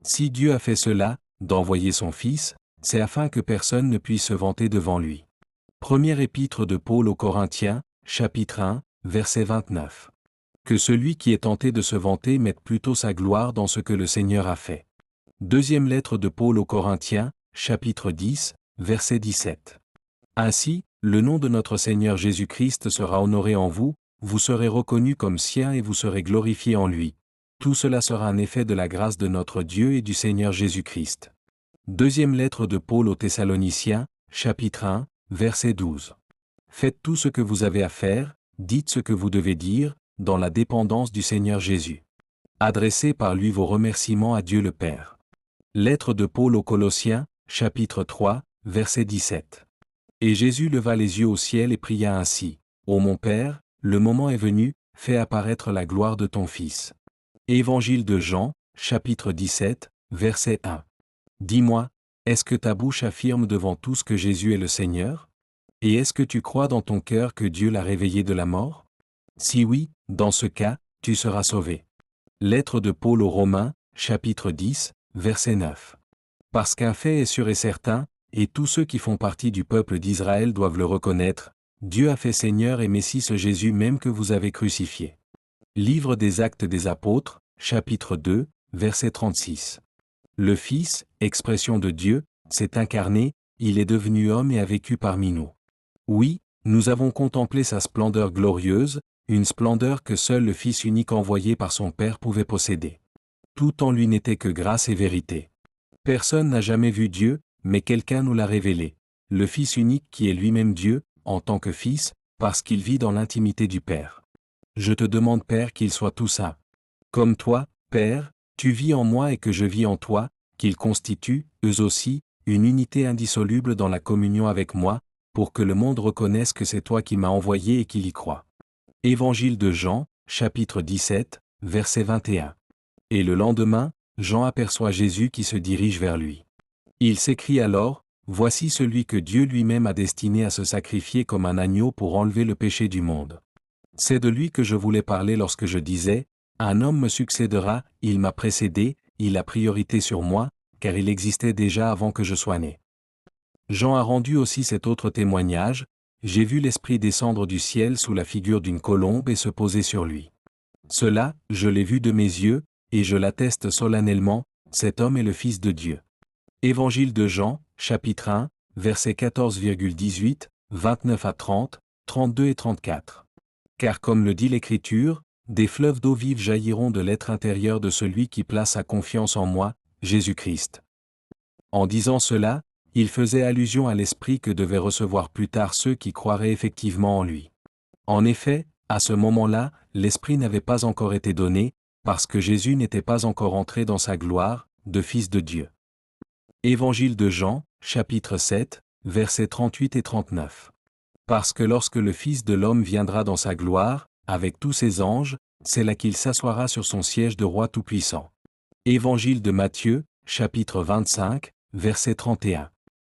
Si Dieu a fait cela, d'envoyer son Fils, c'est afin que personne ne puisse se vanter devant lui. Première épître de Paul aux Corinthiens, chapitre 1, verset 29. Que celui qui est tenté de se vanter mette plutôt sa gloire dans ce que le Seigneur a fait. Deuxième lettre de Paul aux Corinthiens, chapitre 10, verset 17. Ainsi, le nom de notre Seigneur Jésus-Christ sera honoré en vous, vous serez reconnus comme sien et vous serez glorifiés en lui. Tout cela sera un effet de la grâce de notre Dieu et du Seigneur Jésus-Christ. Deuxième lettre de Paul aux Thessaloniciens, chapitre 1, verset 12. Faites tout ce que vous avez à faire, dites ce que vous devez dire, dans la dépendance du Seigneur Jésus. Adressez par lui vos remerciements à Dieu le Père. Lettre de Paul aux Colossiens, chapitre 3, verset 17. Et Jésus leva les yeux au ciel et pria ainsi. Ô mon Père, le moment est venu, fais apparaître la gloire de ton Fils. Évangile de Jean, chapitre 17, verset 1. Dis-moi, est-ce que ta bouche affirme devant tous que Jésus est le Seigneur? Et est-ce que tu crois dans ton cœur que Dieu l'a réveillé de la mort? Si oui, dans ce cas, tu seras sauvé. Lettre de Paul aux Romains, chapitre 10, verset 9. Parce qu'un fait est sûr et certain, et tous ceux qui font partie du peuple d'Israël doivent le reconnaître, Dieu a fait Seigneur et Messie ce Jésus même que vous avez crucifié. Livre des Actes des Apôtres, chapitre 2, verset 36. Le Fils, expression de Dieu, s'est incarné, il est devenu homme et a vécu parmi nous. Oui, nous avons contemplé sa splendeur glorieuse, une splendeur que seul le Fils unique envoyé par son Père pouvait posséder. Tout en lui n'était que grâce et vérité. Personne n'a jamais vu Dieu, mais quelqu'un nous l'a révélé. Le Fils unique qui est lui-même Dieu, en tant que Fils, parce qu'il vit dans l'intimité du Père. Je te demande, Père, qu'il soit tout ça. Comme toi, Père, tu vis en moi et que je vis en toi, qu'ils constituent, eux aussi, une unité indissoluble dans la communion avec moi, pour que le monde reconnaisse que c'est toi qui m'as envoyé et qu'il y croit. Évangile de Jean, chapitre 17, verset 21. Et le lendemain, Jean aperçoit Jésus qui se dirige vers lui. Il s'écrie alors, « Voici celui que Dieu lui-même a destiné à se sacrifier comme un agneau pour enlever le péché du monde. » C'est de lui que je voulais parler lorsque je disais, « Un homme me succédera, il m'a précédé, il a priorité sur moi, car il existait déjà avant que je sois né. » Jean a rendu aussi cet autre témoignage, « J'ai vu l'Esprit descendre du ciel sous la figure d'une colombe et se poser sur lui. Cela, je l'ai vu de mes yeux, et je l'atteste solennellement, cet homme est le Fils de Dieu. » Évangile de Jean, chapitre 1, versets 14,18, 29 à 30, 32 et 34. Car comme le dit l'Écriture, des fleuves d'eau vive jailliront de l'être intérieur de celui qui place sa confiance en moi, Jésus-Christ. En disant cela, il faisait allusion à l'Esprit que devaient recevoir plus tard ceux qui croiraient effectivement en lui. En effet, à ce moment-là, l'Esprit n'avait pas encore été donné, parce que Jésus n'était pas encore entré dans sa gloire, de Fils de Dieu. Évangile de Jean, chapitre 7, versets 38 et 39. Parce que lorsque le Fils de l'homme viendra dans sa gloire, avec tous ses anges, c'est là qu'il s'assoira sur son siège de roi tout-puissant. Évangile de Matthieu, chapitre 25, verset 31.